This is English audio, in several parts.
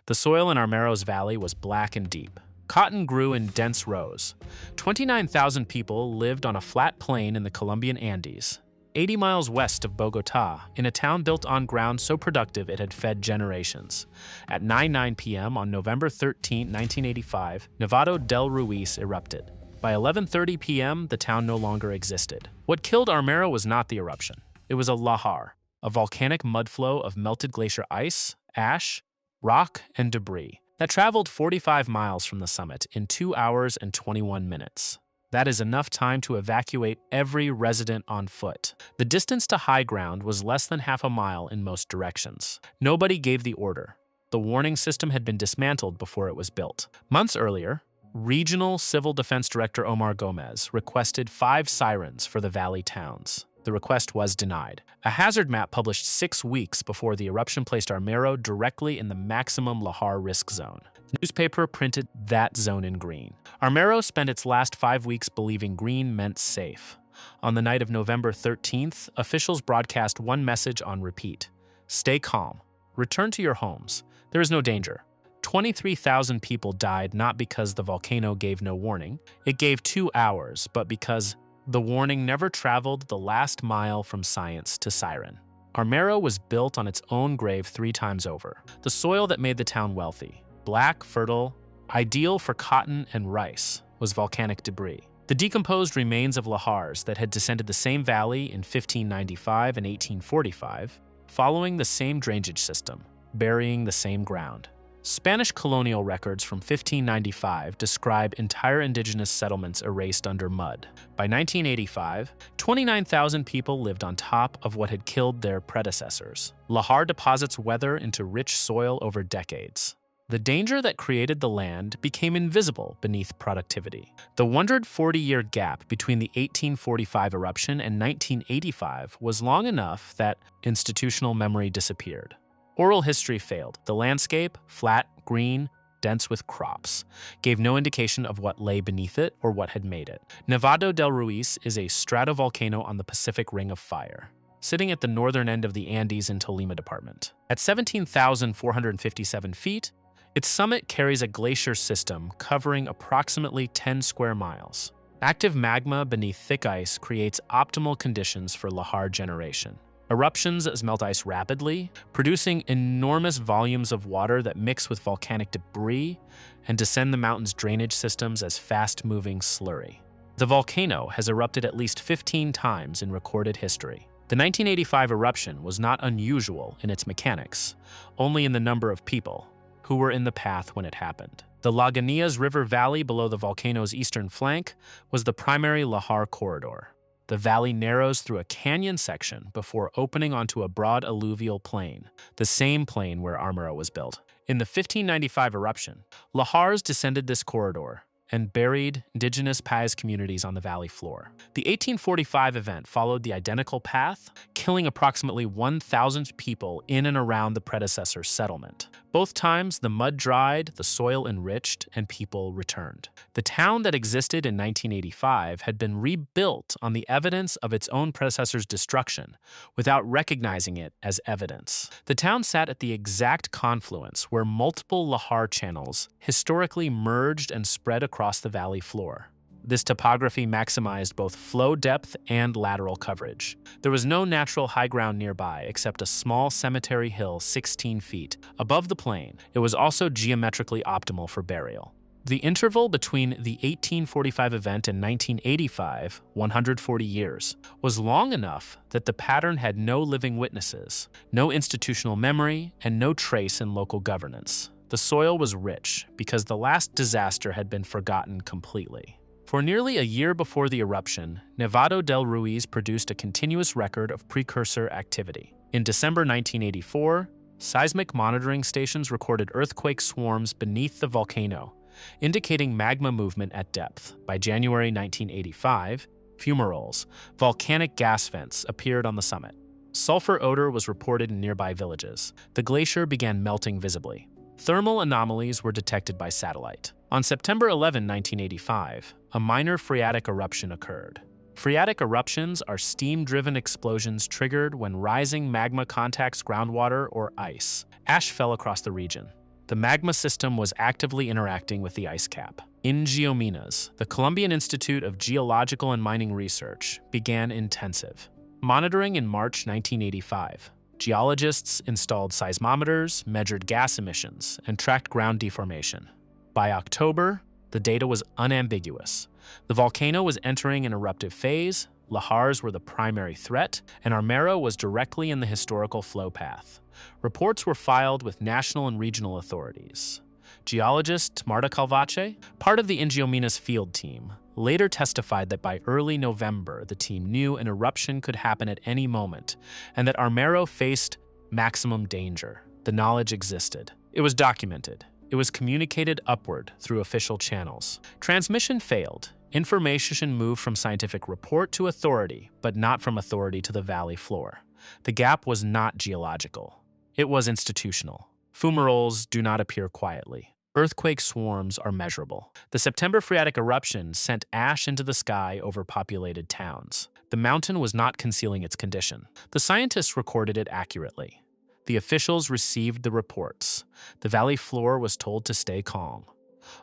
The soil in Armero's valley was black and deep. Cotton grew in dense rows. 29,000 people lived on a flat plain in the Colombian Andes, 80 miles west of Bogotá, in a town built on ground so productive it had fed generations. At 9:09 p.m. on November 13, 1985, Nevado del Ruiz erupted. By 11:30 p.m., the town no longer existed. What killed Armero was not the eruption. It was a lahar, a volcanic mudflow of melted glacier ice, ash, rock, and debris that traveled 45 miles from the summit in 2 hours and 21 minutes. That is enough time to evacuate every resident on foot. The distance to high ground was less than half a mile in most directions. Nobody gave the order. The warning system had been dismantled before it was built. Months earlier, Regional Civil Defense Director Omar Gomez requested 5 sirens for the valley towns. The request was denied. A hazard map published 6 weeks before the eruption placed Armero directly in the maximum lahar risk zone. The newspaper printed that zone in green. Armero spent its last 5 weeks believing green meant safe. On the night of November 13th, officials broadcast one message on repeat: "Stay calm. Return to your homes. There is no danger." 23,000 people died not because the volcano gave no warning. It gave 2 hours, but because the warning never traveled the last mile from science to siren. Armero was built on its own grave 3 times over. The soil that made the town wealthy, black, fertile, ideal for cotton and rice, was volcanic debris. The decomposed remains of lahars that had descended the same valley in 1595 and 1845, following the same drainage system, burying the same ground. Spanish colonial records from 1595 describe entire indigenous settlements erased under mud. By 1985, 29,000 people lived on top of what had killed their predecessors. Lahar deposits weather into rich soil over decades. The danger that created the land became invisible beneath productivity. The 140-year gap between the 1845 eruption and 1985 was long enough that institutional memory disappeared. Oral history failed. The landscape, flat, green, dense with crops, gave no indication of what lay beneath it or what had made it. Nevado del Ruiz is a stratovolcano on the Pacific Ring of Fire, sitting at the northern end of the Andes in Tolima Department. At 17,457 feet, its summit carries a glacier system covering approximately 10 square miles. Active magma beneath thick ice creates optimal conditions for lahar generation. Eruptions melt ice rapidly, producing enormous volumes of water that mix with volcanic debris and descend the mountain's drainage systems as fast-moving slurry. The volcano has erupted at least 15 times in recorded history. The 1985 eruption was not unusual in its mechanics, only in the number of people who were in the path when it happened. The Lagunillas River Valley below the volcano's eastern flank was the primary lahar corridor. The valley narrows through a canyon section before opening onto a broad alluvial plain, the same plain where Armero was built. In the 1595 eruption, lahars descended this corridor and buried indigenous Paz communities on the valley floor. The 1845 event followed the identical path, killing approximately 1,000 people in and around the predecessor settlement. Both times, the mud dried, the soil enriched, and people returned. The town that existed in 1985 had been rebuilt on the evidence of its own predecessor's destruction without recognizing it as evidence. The town sat at the exact confluence where multiple lahar channels historically merged and spread across the valley floor. This topography maximized both flow depth and lateral coverage. There was no natural high ground nearby except a small cemetery hill 16 feet above the plain. It was also geometrically optimal for burial. The interval between the 1845 event and 1985, 140 years, was long enough that the pattern had no living witnesses, no institutional memory, and no trace in local governance. The soil was rich because the last disaster had been forgotten completely. For nearly a year before the eruption, Nevado del Ruiz produced a continuous record of precursor activity. In December 1984, seismic monitoring stations recorded earthquake swarms beneath the volcano, indicating magma movement at depth. By January 1985, fumaroles, volcanic gas vents, appeared on the summit. Sulfur odor was reported in nearby villages. The glacier began melting visibly. Thermal anomalies were detected by satellite. On September 11, 1985, a minor phreatic eruption occurred. Phreatic eruptions are steam-driven explosions triggered when rising magma contacts groundwater or ice. Ash fell across the region. The magma system was actively interacting with the ice cap. In Geominas, the Colombian Institute of Geological and Mining Research began intensive monitoring in March 1985. Geologists installed seismometers, measured gas emissions, and tracked ground deformation. By October, the data was unambiguous. The volcano was entering an eruptive phase, lahars were the primary threat, and Armero was directly in the historical flow path. Reports were filed with national and regional authorities. Geologist Marta Calvache, part of the Geominas field team, later testified that by early November, the team knew an eruption could happen at any moment and that Armero faced maximum danger. The knowledge existed. It was documented. It was communicated upward through official channels. Transmission failed. Information moved from scientific report to authority, but not from authority to the valley floor. The gap was not geological. It was institutional. Fumaroles do not appear quietly. Earthquake swarms are measurable. The September phreatic eruption sent ash into the sky over populated towns. The mountain was not concealing its condition. The scientists recorded it accurately. The officials received the reports. The valley floor was told to stay calm.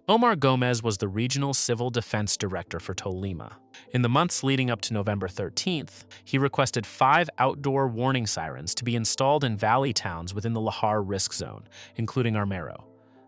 Omar Gomez was the regional civil defense director for Tolima. In the months leading up to November 13th, he requested 5 outdoor warning sirens to be installed in valley towns within the lahar risk zone, including Armero.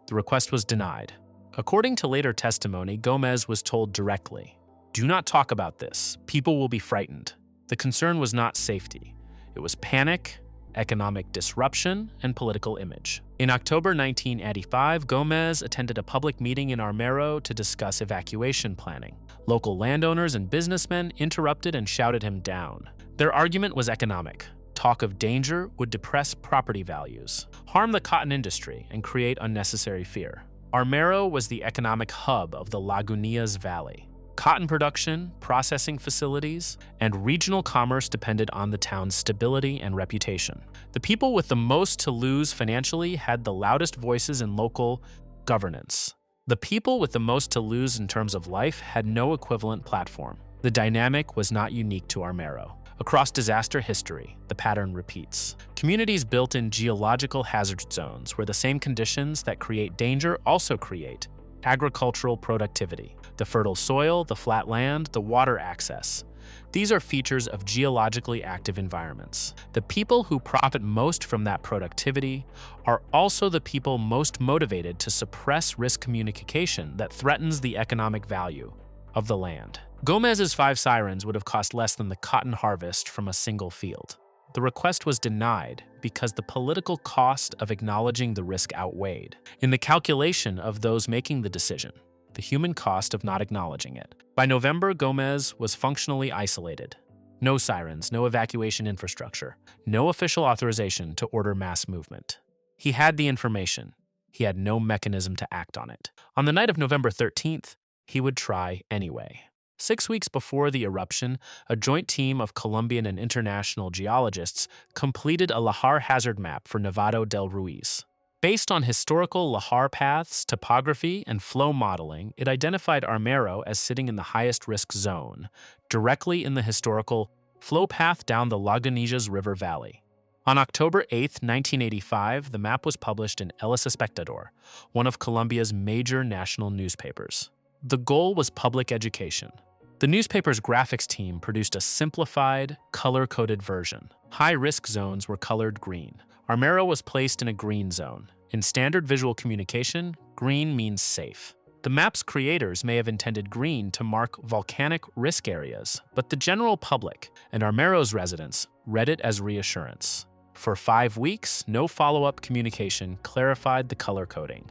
The request was denied. According to later testimony, Gomez was told directly, "Do not talk about this. People will be frightened." The concern was not safety. It was panic, economic disruption, and political image. In October 1985, Gomez attended a public meeting in Armero to discuss evacuation planning. Local landowners and businessmen interrupted and shouted him down. Their argument was economic. Talk of danger would depress property values, harm the cotton industry, and create unnecessary fear. Armero was the economic hub of the Lagunillas Valley. Cotton production, processing facilities, and regional commerce depended on the town's stability and reputation. The people with the most to lose financially had the loudest voices in local governance. The people with the most to lose in terms of life had no equivalent platform. The dynamic was not unique to Armero. Across disaster history, the pattern repeats. Communities built in geological hazard zones where the same conditions that create danger also create agricultural productivity. The fertile soil, the flat land, the water access. These are features of geologically active environments. The people who profit most from that productivity are also the people most motivated to suppress risk communication that threatens the economic value of the land. Gomez's 5 sirens would have cost less than the cotton harvest from a single field. The request was denied because the political cost of acknowledging the risk outweighed. In the calculation of those making the decision, the human cost of not acknowledging it. By November, Gomez was functionally isolated. No sirens, no evacuation infrastructure, no official authorization to order mass movement. He had the information. He had no mechanism to act on it. On the night of November 13th, he would try anyway. 6 weeks before the eruption, a joint team of Colombian and international geologists completed a lahar hazard map for Nevado del Ruiz. Based on historical lahar paths, topography, and flow modeling, it identified Armero as sitting in the highest risk zone, directly in the historical flow path down the Lagunillas River Valley. On October 8, 1985, the map was published in El Espectador, one of Colombia's major national newspapers. The goal was public education. The newspaper's graphics team produced a simplified, color-coded version. High-risk zones were colored green. Armero was placed in a green zone. In standard visual communication, green means safe. The map's creators may have intended green to mark volcanic risk areas, but the general public and Armero's residents read it as reassurance. For 5 weeks, no follow-up communication clarified the color coding.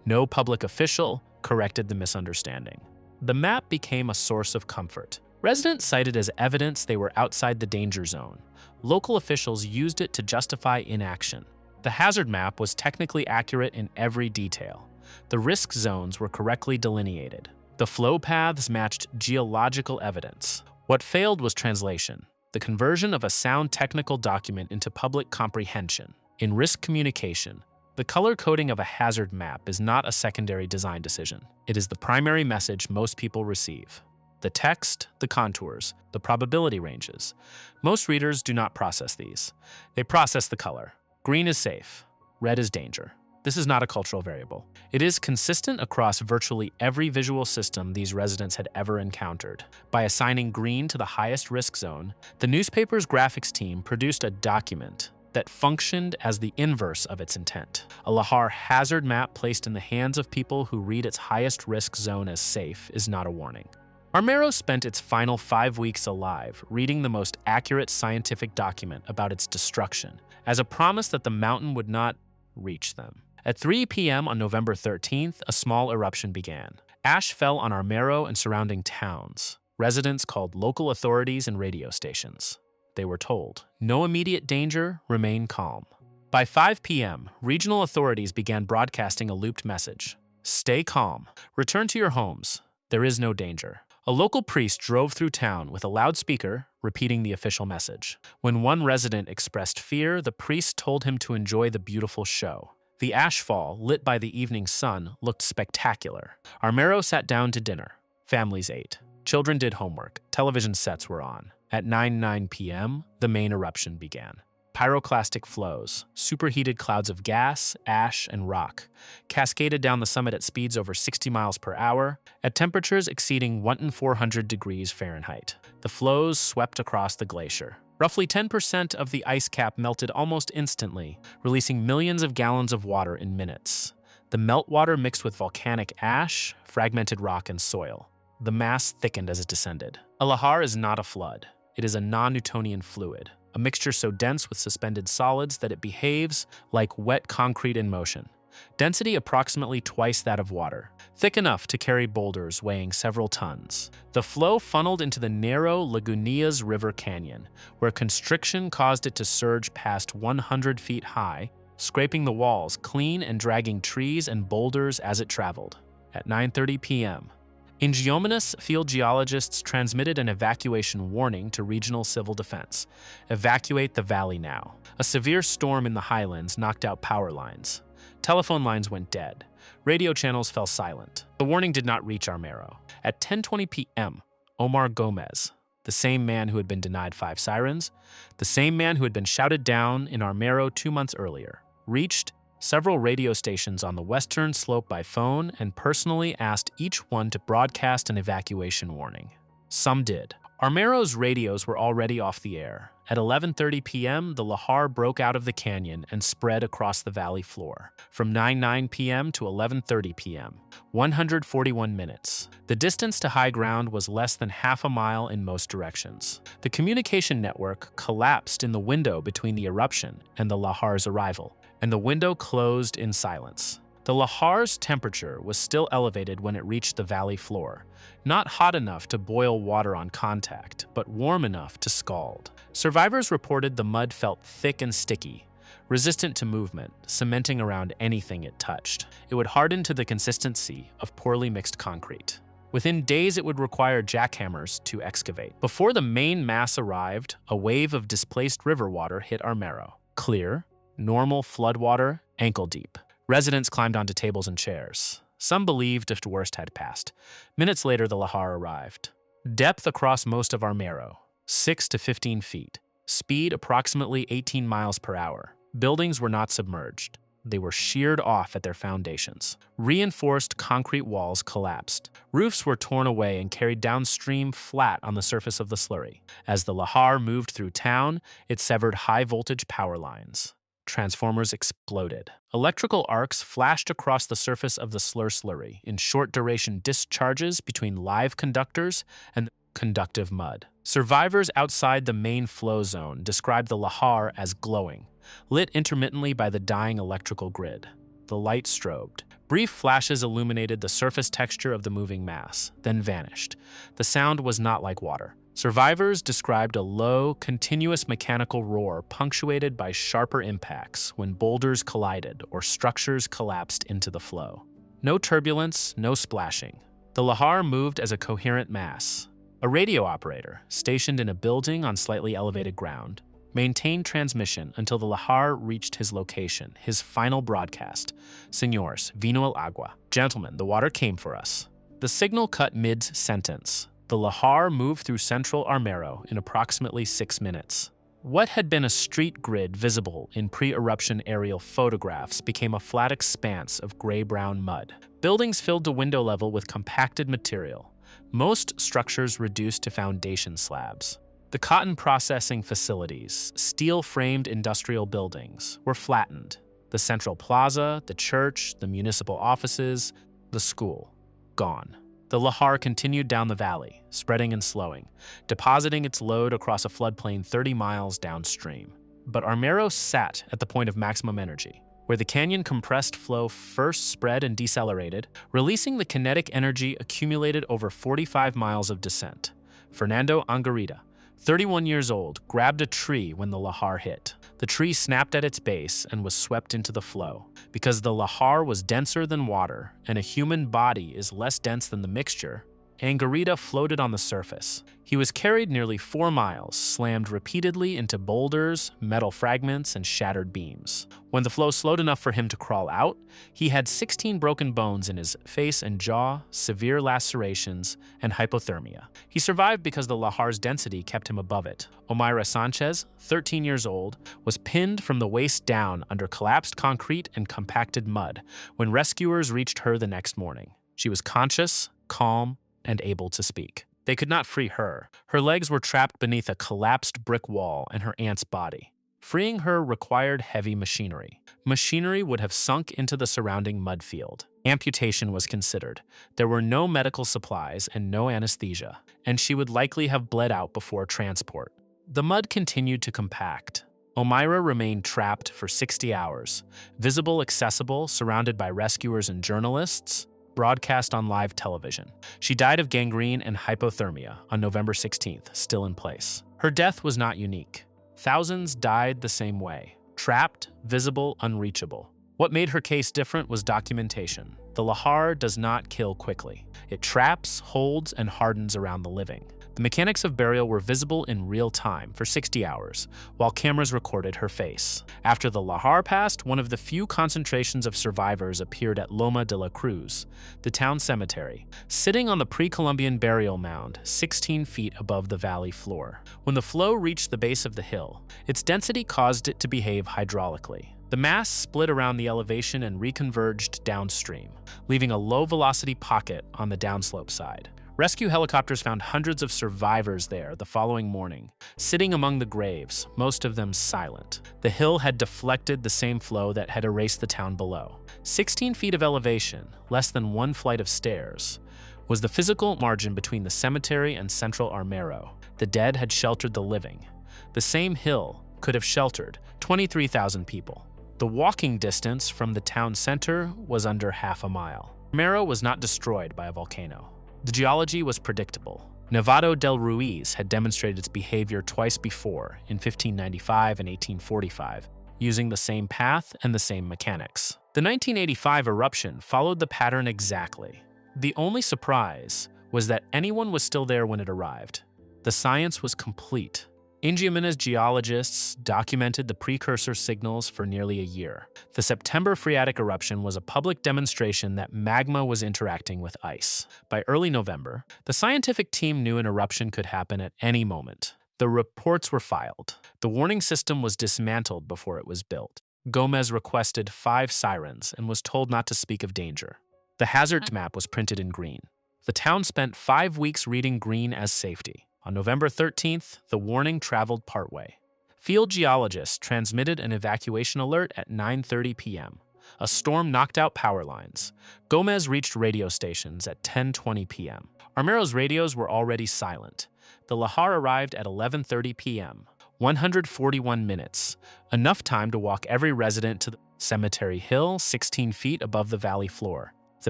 No public official corrected the misunderstanding. The map became a source of comfort. Residents cited as evidence they were outside the danger zone. Local officials used it to justify inaction. The hazard map was technically accurate in every detail. The risk zones were correctly delineated. The flow paths matched geological evidence. What failed was translation, the conversion of a sound technical document into public comprehension. In risk communication, the color coding of a hazard map is not a secondary design decision. It is the primary message most people receive. The text, the contours, the probability ranges. Most readers do not process these. They process the color. Green is safe. Red is danger. This is not a cultural variable. It is consistent across virtually every visual system these residents had ever encountered. By assigning green to the highest risk zone, the newspaper's graphics team produced a document that functioned as the inverse of its intent. A lahar hazard map placed in the hands of people who read its highest risk zone as safe is not a warning. Armero spent its final 5 weeks alive reading the most accurate scientific document about its destruction, as a promise that the mountain would not reach them. At 3 p.m. on November 13th, a small eruption began. Ash fell on Armero and surrounding towns. Residents called local authorities and radio stations. They were told, "No immediate danger, remain calm." By 5 p.m., regional authorities began broadcasting a looped message. "Stay calm. Return to your homes. There is no danger." A local priest drove through town with a loudspeaker, repeating the official message. When one resident expressed fear, the priest told him to enjoy the beautiful show. The ashfall, lit by the evening sun, looked spectacular. Armero sat down to dinner. Families ate. Children did homework. Television sets were on. At 9 p.m., the main eruption began. Pyroclastic flows, superheated clouds of gas, ash, and rock, cascaded down the summit at speeds over 60 miles per hour, at temperatures exceeding 1,400 degrees Fahrenheit. The flows swept across the glacier. Roughly 10% of the ice cap melted almost instantly, releasing millions of gallons of water in minutes. The meltwater mixed with volcanic ash, fragmented rock, and soil. The mass thickened as it descended. A lahar is not a flood. It is a non-Newtonian fluid, a mixture so dense with suspended solids that it behaves like wet concrete in motion. Density approximately twice that of water, thick enough to carry boulders weighing several tons. The flow funneled into the narrow Lagunitas River Canyon, where constriction caused it to surge past 100 feet high, scraping the walls clean and dragging trees and boulders as it traveled. At 9:30 p.m., in Geomanus, field geologists transmitted an evacuation warning to regional civil defense. Evacuate the valley now. A severe storm in the highlands knocked out power lines. Telephone lines went dead. Radio channels fell silent. The warning did not reach Armero. At 10:20 p.m., Omar Gomez, the same man who had been denied 5 sirens, the same man who had been shouted down in Armero 2 months earlier, reached several radio stations on the western slope by phone and personally asked each one to broadcast an evacuation warning. Some did. Armero's radios were already off the air. At 11:30 p.m., the lahar broke out of the canyon and spread across the valley floor. From 9 p.m. to 11:30 p.m., 141 minutes. The distance to high ground was less than half a mile in most directions. The communication network collapsed in the window between the eruption and the lahar's arrival, and the window closed in silence. The lahar's temperature was still elevated when it reached the valley floor, not hot enough to boil water on contact, but warm enough to scald. Survivors reported the mud felt thick and sticky, resistant to movement, cementing around anything it touched. It would harden to the consistency of poorly mixed concrete. Within days, it would require jackhammers to excavate. Before the main mass arrived, a wave of displaced river water hit Armero. Clear, normal floodwater, ankle deep. Residents climbed onto tables and chairs. Some believed the worst had passed. Minutes later, the lahar arrived. Depth across most of Armero, 6 to 15 feet. Speed approximately 18 miles per hour. Buildings were not submerged. They were sheared off at their foundations. Reinforced concrete walls collapsed. Roofs were torn away and carried downstream flat on the surface of the slurry. As the lahar moved through town, it severed high-voltage power lines. Transformers exploded. Electrical arcs flashed across the surface of the slurry in short-duration discharges between live conductors and conductive mud. Survivors outside the main flow zone described the lahar as glowing, lit intermittently by the dying electrical grid. The light strobed. Brief flashes illuminated the surface texture of the moving mass, then vanished. The sound was not like water. Survivors described a low, continuous mechanical roar punctuated by sharper impacts when boulders collided or structures collapsed into the flow. No turbulence, no splashing. The lahar moved as a coherent mass. A radio operator, stationed in a building on slightly elevated ground, maintained transmission until the lahar reached his location, his final broadcast. "Señores, vino el agua." Gentlemen, the water came for us. The signal cut mid-sentence. The lahar moved through central Armero in approximately 6 minutes. What had been a street grid visible in pre-eruption aerial photographs became a flat expanse of gray-brown mud. Buildings filled to window level with compacted material, most structures reduced to foundation slabs. The cotton processing facilities, steel-framed industrial buildings, were flattened. The central plaza, the church, the municipal offices, the school, gone. The lahar continued down the valley, spreading and slowing, depositing its load across a floodplain 30 miles downstream. But Armero sat at the point of maximum energy, where the canyon compressed flow first spread and decelerated, releasing the kinetic energy accumulated over 45 miles of descent. Fernando Angarita, 31 years old, grabbed a tree when the lahar hit. The tree snapped at its base and was swept into the flow. Because the lahar was denser than water and a human body is less dense than the mixture, Angarita floated on the surface. He was carried nearly 4 miles, slammed repeatedly into boulders, metal fragments, and shattered beams. When the flow slowed enough for him to crawl out, he had 16 broken bones in his face and jaw, severe lacerations, and hypothermia. He survived because the lahar's density kept him above it. Omaira Sanchez, 13 years old, was pinned from the waist down under collapsed concrete and compacted mud when rescuers reached her the next morning. She was conscious, calm, and able to speak. They could not free her. Her legs were trapped beneath a collapsed brick wall and her aunt's body. Freeing her required heavy machinery. Machinery would have sunk into the surrounding mud field. Amputation was considered. There were no medical supplies and no anesthesia, and she would likely have bled out before transport. The mud continued to compact. Omaira remained trapped for 60 hours, visible, accessible, surrounded by rescuers and journalists, broadcast on live television. She died of gangrene and hypothermia on November 16th, still in place. Her death was not unique. Thousands died the same way, trapped, visible, unreachable. What made her case different was documentation. The lahar does not kill quickly. It traps, holds, and hardens around the living. The mechanics of burial were visible in real time for 60 hours, while cameras recorded her face. After the lahar passed, one of the few concentrations of survivors appeared at Loma de la Cruz, the town cemetery, sitting on the pre-Columbian burial mound 16 feet above the valley floor. When the flow reached the base of the hill, its density caused it to behave hydraulically. The mass split around the elevation and reconverged downstream, leaving a low-velocity pocket on the downslope side. Rescue helicopters found hundreds of survivors there the following morning, sitting among the graves, most of them silent. The hill had deflected the same flow that had erased the town below. 16 feet of elevation, less than 1 flight of stairs, was the physical margin between the cemetery and central Armero. The dead had sheltered the living. The same hill could have sheltered 23,000 people. The walking distance from the town center was under half a mile. Armero was not destroyed by a volcano. The geology was predictable. Nevado del Ruiz had demonstrated its behavior twice before, in 1595 and 1845, using the same path and the same mechanics. The 1985 eruption followed the pattern exactly. The only surprise was that anyone was still there when it arrived. The science was complete. Ingemina's geologists documented the precursor signals for nearly a year. The September phreatic eruption was a public demonstration that magma was interacting with ice. By early November, the scientific team knew an eruption could happen at any moment. The reports were filed. The warning system was dismantled before it was built. Gomez requested 5 sirens and was told not to speak of danger. The hazard map was printed in green. The town spent 5 weeks reading green as safety. On November 13th, the warning traveled partway. Field geologists transmitted an evacuation alert at 9:30 p.m. A storm knocked out power lines. Gomez reached radio stations at 10:20 p.m. Armero's radios were already silent. The lahar arrived at 11:30 p.m. 141 minutes, enough time to walk every resident to the cemetery hill 16 feet above the valley floor. The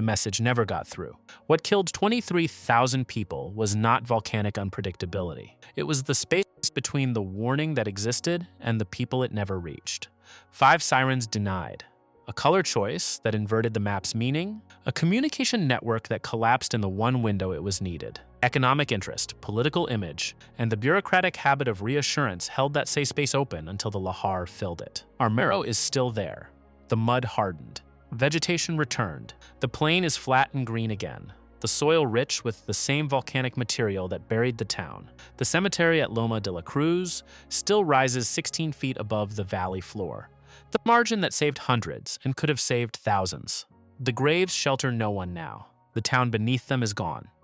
message never got through. What killed 23,000 people was not volcanic unpredictability. It was the space between the warning that existed and the people it never reached. 5 sirens denied. A color choice that inverted the map's meaning. A communication network that collapsed in the one window it was needed. Economic interest, political image, and the bureaucratic habit of reassurance held that safe space open until the lahar filled it. Armero is still there. The mud hardened. Vegetation returned. The plain is flat and green again. the soil rich with the same volcanic material that buried the town. The cemetery at Loma de la Cruz still rises 16 feet above the valley floor, the margin that saved hundreds and could have saved thousands. The graves shelter no one now. The town beneath them is gone.